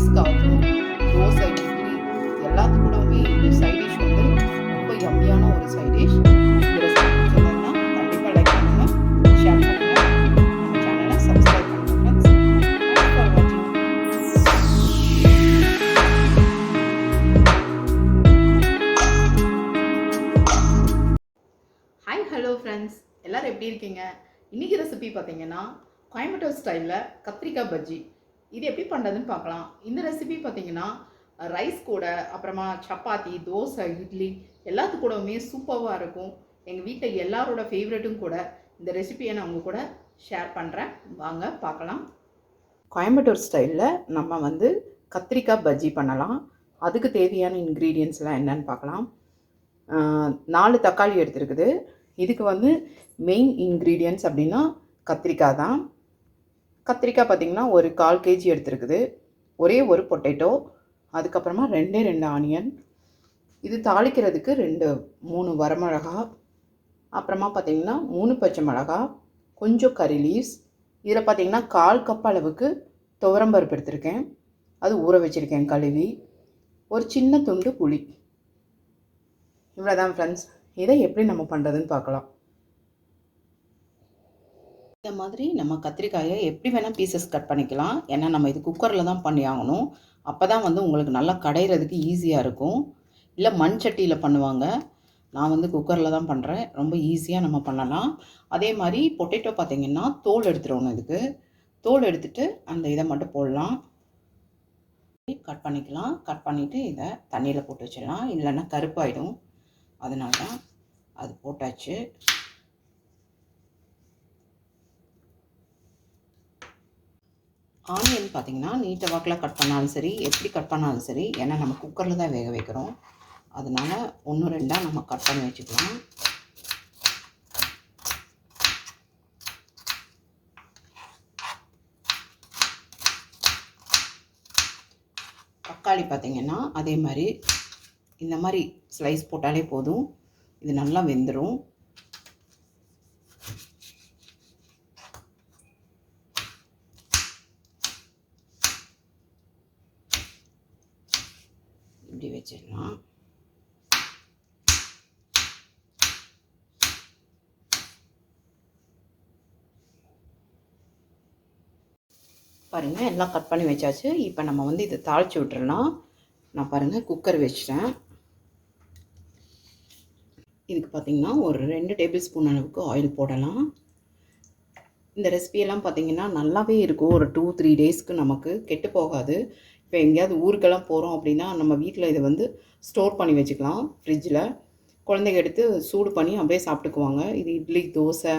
ரைஸ்க்காகட்டும், தோசை, இட்லி எல்லாத்துக்கூடவுமே இந்த side dish வந்து ரொம்ப யம்மியான ஒரு சைட் டிஷ். இந்த ரெசிபி பிடிச்சிருந்ததுன்னா கண்டிப்பாக லைக் பண்ணுங்க, ஷேர் பண்ணுங்க, நம்ம சேனலை சப்ஸ்கிரைப் பண்ணுங்க ஃப்ரெண்ட்ஸ். தேங்க்ஸ் ஃபார் வாட்சிங். ஹாய் ஹலோ ஃப்ரெண்ட்ஸ், எல்லோரும் எப்படி இருக்கீங்க? இன்றைக்கி ரெசிபி பார்த்தீங்கன்னா கோயம்புத்தூர் ஸ்டைலில் கத்திரிக்காய் பஜ்ஜி. இது எப்படி பண்ணுறதுன்னு பார்க்கலாம். இந்த ரெசிபி பார்த்தீங்கன்னா ரைஸ் கூட, அப்புறமா சப்பாத்தி, தோசை, இட்லி எல்லாத்துக்கூடவுமே சூப்பராக இருக்கும். எங்கள் வீட்டில் எல்லாரோட ஃபேவரட்டும் கூட. இந்த ரெசிபியை நான் உங்கள் கூட ஷேர் பண்ணுறேன், வாங்க பார்க்கலாம். கோயம்புத்தூர் ஸ்டைலில் நம்ம வந்து கத்திரிக்காய் பஜ்ஜி பண்ணலாம். அதுக்கு தேவையான இன்க்ரீடியன்ஸ்லாம் என்னன்னு பார்க்கலாம். 4 தக்காளி எடுத்துருக்குது. இதுக்கு வந்து மெயின் இன்க்ரீடியன்ட்ஸ் அப்படின்னா கத்திரிக்காய் தான். கத்திரிக்காய் பார்த்திங்கன்னா ஒரு 1/4 kg எடுத்துருக்குது. ஒரே ஒரு பொட்டேட்டோ, அதுக்கப்புறமா 2 ஆனியன், இது தாளிக்கிறதுக்கு 3 வரமிளகா, அப்புறமா பார்த்திங்கன்னா 3 பச்சை மிளகா, கொஞ்சம் கறி லீவ்ஸ். இதில் பார்த்திங்கன்னா 1/4 கப் அளவுக்கு துவரம்பருப்பு எடுத்திருக்கேன், அது ஊற வச்சுருக்கேன் கழுவி. ஒரு சின்ன துண்டு புளி. இவ்வளோதான் ஃப்ரெண்ட்ஸ். இதை எப்படி நம்ம பண்ணுறதுன்னு பார்க்கலாம். இந்த மாதிரி நம்ம கத்திரிக்காயை எப்படி வேணால் பீசஸ் கட் பண்ணிக்கலாம். ஏன்னா நம்ம இது குக்கரில் தான் பண்ணி ஆகணும். அப்போ தான் வந்து உங்களுக்கு நல்லா கடையிறதுக்கு ஈஸியாக இருக்கும். இல்லை மண் சட்டியில் பண்ணுவாங்க. நான் வந்து குக்கரில் தான் பண்ணுறேன். ரொம்ப ஈஸியாக நம்ம பண்ணலாம். அதே மாதிரி பொட்டேட்டோ பார்த்திங்கன்னா தோல் எடுத்துடணும். இதுக்கு தோல் எடுத்துகிட்டு அந்த இதை மட்டும் போடலாம், கட் பண்ணிக்கலாம். கட் பண்ணிவிட்டு இதை தண்ணியில் போட்டு வச்சிடலாம், இல்லைன்னா கருப்பாயிடும். அதனால தான் அது போட்டாச்சு. ஆனியன் பார்த்திங்கன்னா நீட்ட வாக்கில் கட் பண்ணாலும் சரி, எப்படி கட் பண்ணாலும் சரி, ஏன்னா நம்ம குக்கரில் தான் வேக வைக்கிறோம். அதனால் 1 2 நம்ம கட் பண்ணி வச்சுக்கலாம். தக்காளி பார்த்திங்கன்னா அதே மாதிரி இந்த மாதிரி ஸ்லைஸ் போட்டாலே போதும், இது நல்லா வெந்துடும். இப்படி வச்சிடலாம். பாருங்கள், எல்லாம் கட் பண்ணி வச்சாச்சு. இப்போ நம்ம வந்து இதை தாளித்து விட்டுறலாம். நான் பாருங்கள் குக்கர் வச்சிட்டேன். இதுக்கு பார்த்திங்கன்னா ஒரு 2 டேபிள் ஸ்பூன் அளவுக்கு ஆயில் போடலாம். இந்த ரெசிபியெல்லாம் பார்த்திங்கன்னா நல்லாவே இருக்கும். ஒரு 2-3 டேஸ்க்கு நமக்கு கெட்டு போகாது. இப்போ எங்கேயாவது ஊருக்கெல்லாம் போகிறோம் அப்படின்னா நம்ம வீட்டில் இதை வந்து ஸ்டோர் பண்ணி வச்சுக்கலாம் ஃப்ரிட்ஜில். குழந்தைங்க எடுத்து சூடு பண்ணி அப்படியே சாப்பிட்டுக்குவாங்க. இது இட்லி, தோசை,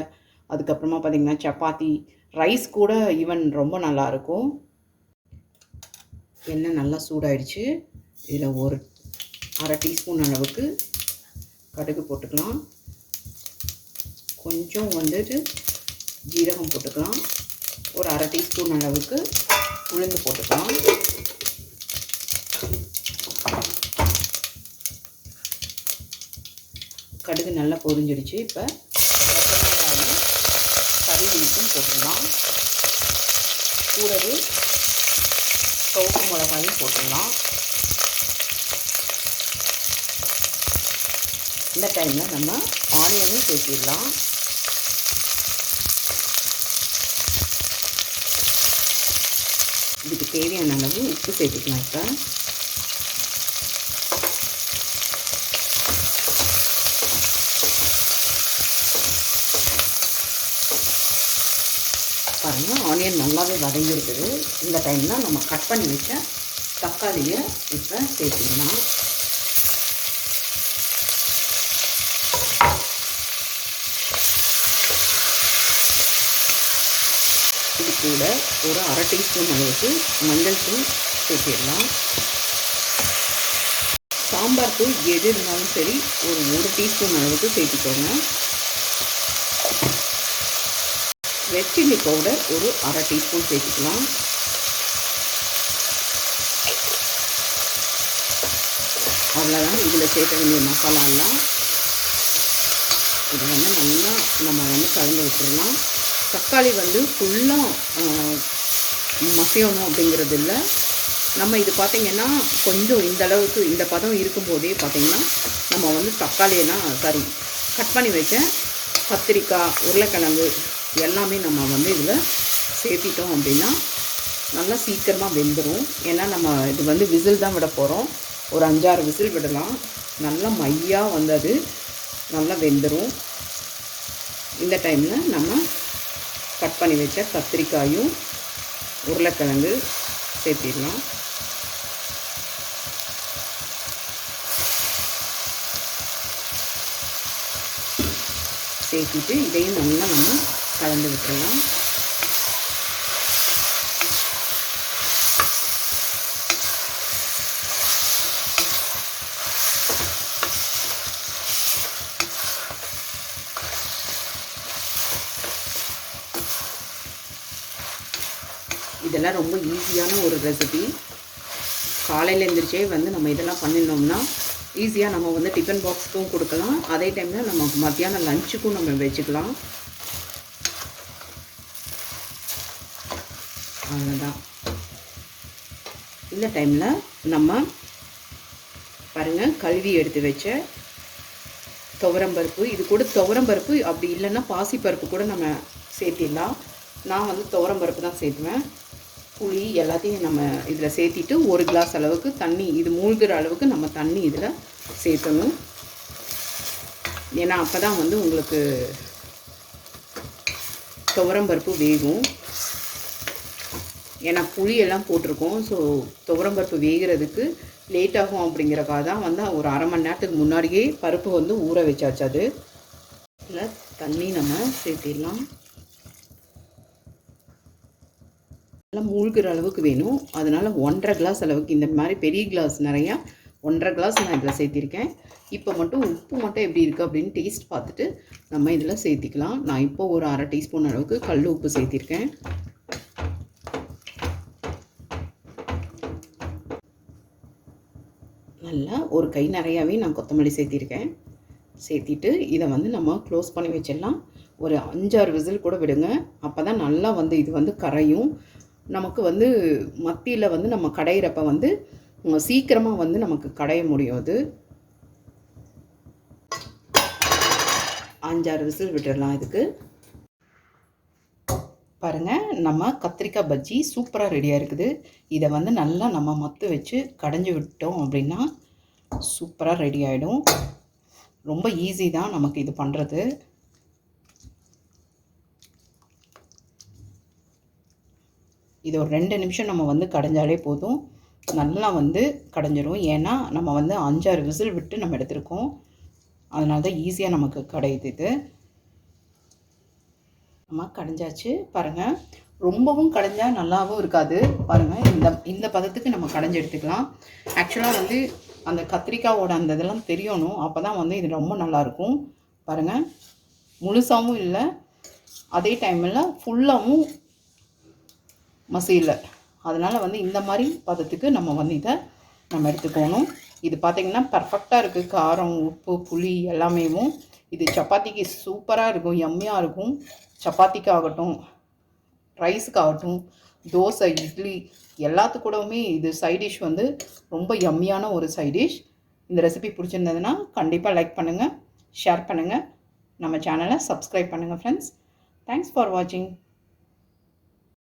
அதுக்கப்புறமா பார்த்திங்கன்னா சப்பாத்தி, ரைஸ் கூட ஈவன் ரொம்ப நல்லாயிருக்கும். எண்ணெய் நல்லா சூடாயிடுச்சு. இதில் ஒரு 1/2 டீஸ்பூன் அளவுக்கு கடுகு போட்டுக்கலாம். கொஞ்சம் வந்துட்டு ஜீரகம் போட்டுக்கலாம். ஒரு 1/2 டீஸ்பூன் அளவுக்கு உளுந்து போட்டுக்கலாம். கடுகு நல்லா பொரிஞ்சிடுச்சு. இப்போ வெங்காயம், கறி லீவ்ஸும் போட்டுடலாம். கூடவே சிவப்பு மிளகாயும் போட்டுடலாம். இந்த டைமில் நம்ம ஆனியனும் சேர்த்திடலாம். இதுக்கு தேவையான அளவு உப்பு சேர்த்துக்கலாம். இப்போ பாருங்கள், ஆனியன் நல்லாவே வதங்கியிருக்குது. இந்த டைமில் நம்ம கட் பண்ணி வச்ச தக்காளியை இப்போ சேர்த்துக்கலாம். இது கூட ஒரு 1/2 டீஸ்பூன் அளவுக்கு மஞ்சள் தூள் சேர்த்திடலாம். சாம்பார் தூள் எது இருந்தாலும் சரி ஒரு 1 டீஸ்பூன் அளவுக்கு சேர்த்திக்கோங்க. ரெட் சில்லி பவுடர் ஒரு 1/2 டீஸ்பூன் சேர்த்துக்கலாம். அவ்வளோதான் இதில் சேர்க்க வேண்டிய மசாலாலாம். இதை வந்து நல்லா நம்ம வந்து கலந்து விட்டுடலாம். தக்காளி வந்து ஃபுல்லாக மசியணும் அப்படிங்கிறது இல்லை, நம்ம இது பார்த்திங்கன்னா கொஞ்சம் இந்த அளவுக்கு இந்த பதம் இருக்கும்போதே பார்த்திங்கன்னா நம்ம வந்து தக்காளியெல்லாம் கட் பண்ணி வச்ச கத்திரிக்காய், உருளைக்கிழங்கு எல்லாமே நம்ம வந்து இதில் சேர்த்திட்டோம் அப்படின்னா நல்லா சீக்கிரமாக வெந்துடும். ஏன்னா நம்ம இது வந்து விசில் தான் விட போகிறோம். ஒரு 5-6 விசில் விடலாம். நல்லா மையாக வந்து அது நல்லா வெந்துடும். இந்த டைமில் நம்ம கட் பண்ணி வச்ச கத்திரிக்காயும் உருளைக்கிழங்கு சேர்த்திடலாம். சேர்த்திட்டு இதையும் நல்லா நம்ம கலந்து விட்டுடலாம். இதெல்லாம் ரொம்ப ஈஸியான ஒரு ரெசிபி. காலையில் எழுந்திரிச்சே வந்து நம்ம இதெல்லாம் பண்ணினோம்னா ஈஸியாக நம்ம வந்து டிஃபன் பாக்ஸுக்கும் கொடுக்கலாம். அதே டைமில் நம்ம மத்தியானம் லஞ்சுக்கும் நம்ம வச்சுக்கலாம். அவ்வளோதான். இந்த டைமில் நம்ம பாருங்கள், கழுவி எடுத்து வச்ச துவரம்பருப்பு, இது கூட துவரம்பருப்பு அப்படி இல்லைன்னா பாசிப்பருப்பு கூட நம்ம சேர்த்திடலாம். நான் வந்து துவரம்பருப்பு தான் சேர்த்துவேன். புளி எல்லாத்தையும் நம்ம இதில் சேர்த்திட்டு 1 கிளாஸ் அளவுக்கு தண்ணி, இது மூழ்கிற அளவுக்கு நம்ம தண்ணி இதில் சேர்த்தணும். ஏன்னா அப்போ தான் வந்து உங்களுக்கு துவரம்பருப்பு வேகும். ஏன்னா புளியெல்லாம் போட்டிருக்கோம். ஸோ துவரம்பருப்பு வேகிறதுக்கு லேட் ஆகும். அப்படிங்கிறக்காக தான் வந்து ஒரு அரை மணி நேரத்துக்கு முன்னாடியே பருப்பு வந்து ஊற வச்சாச்சு. அது இதில் தண்ணி நம்ம சேர்த்திடலாம். நல்லா மூழ்கிற அளவுக்கு வேணும். அதனால் 1.5 கிளாஸ் அளவுக்கு, இந்த மாதிரி பெரிய கிளாஸ் நிறையா 1.5 கிளாஸ் நான் இதில் சேர்த்திருக்கேன். இப்போ மட்டும் உப்பு மட்டும் எப்படி இருக்குது அப்படின்னு டேஸ்ட் பார்த்துட்டு நம்ம இதில் சேர்த்திக்கலாம். நான் இப்போ ஒரு அரை டீஸ்பூன் அளவுக்கு கல் உப்பு சேர்த்திருக்கேன். நல்லா ஒரு கை நிறையாவே நான் கொத்தமல்லி சேர்த்திருக்கேன். சேர்த்திட்டு இதை வந்து நம்ம க்ளோஸ் பண்ணி வச்சிடலாம். ஒரு 5-6 விசில் கூட விடுங்க. அப்போ தான் நல்லா வந்து இது வந்து கரையும். நமக்கு வந்து மத்தியில் வந்து நம்ம கடையிறப்ப வந்து சீக்கிரமாக வந்து நமக்கு கடைய முடியும். அது 5-6 விசில் விட்டுடலாம். இதுக்கு பாருங்கள், நம்ம கத்திரிக்காய் பஜ்ஜி சூப்பராக ரெடியாக இருக்குது. இதை வந்து நல்லா நம்ம மத்து வச்சு கடைஞ்சி விட்டோம் அப்படின்னா சூப்பராக ரெடி ஆகிடும். ரொம்ப ஈஸி தான் நமக்கு இது பண்ணுறது. இது ஒரு 2 நிமிஷம் நம்ம வந்து கடைஞ்சாலே போதும். நல்லா வந்து கடைஞ்சிரும். ஏன்னா நம்ம வந்து 5-6 விசில் விட்டு நம்ம எடுத்துருக்கோம். அதனால தான் ஈஸியாக நமக்கு கடையுது. இது நம்ம கடைஞ்சாச்சு. பாருங்கள், ரொம்பவும் கடைஞ்சால் நல்லாவும் இருக்காது. பாருங்கள், இந்த பதத்துக்கு நம்ம கடைஞ்சி எடுத்துக்கலாம். ஆக்சுவலாக வந்து அந்த கத்திரிக்காயோட அந்த இதெல்லாம் தெரியணும். அப்போ தான் வந்து இது ரொம்ப நல்லாயிருக்கும். பாருங்கள், முழுசாகவும் இல்லை, அதே டைமில் ஃபுல்லாகவும் மசியல. அதனால் வந்து இந்த மாதிரி பதத்துக்கு நம்ம வந்து இதை நம்ம எடுத்துக்கணும். இது பார்த்திங்கன்னா பர்ஃபெக்டாக இருக்குது. காரம், உப்பு, புளி எல்லாமேவும். இது சப்பாத்திக்கு சூப்பராக இருக்கும், யம்மியாக இருக்கும். சப்பாத்திக்காகட்டும், ரைஸுக்காகட்டும், தோசை, இட்லி எல்லாத்துக்கூடவுமே இது சைடிஷ் வந்து ரொம்ப யம்மியான ஒரு சைடிஷ். இந்த ரெசிபி பிடிச்சிருந்ததுன்னா கண்டிப்பாக லைக் பண்ணுங்கள், ஷேர் பண்ணுங்கள், நம்ம சேனலை சப்ஸ்கிரைப் பண்ணுங்கள் ஃப்ரெண்ட்ஸ். தேங்க்ஸ் ஃபார் வாட்சிங்.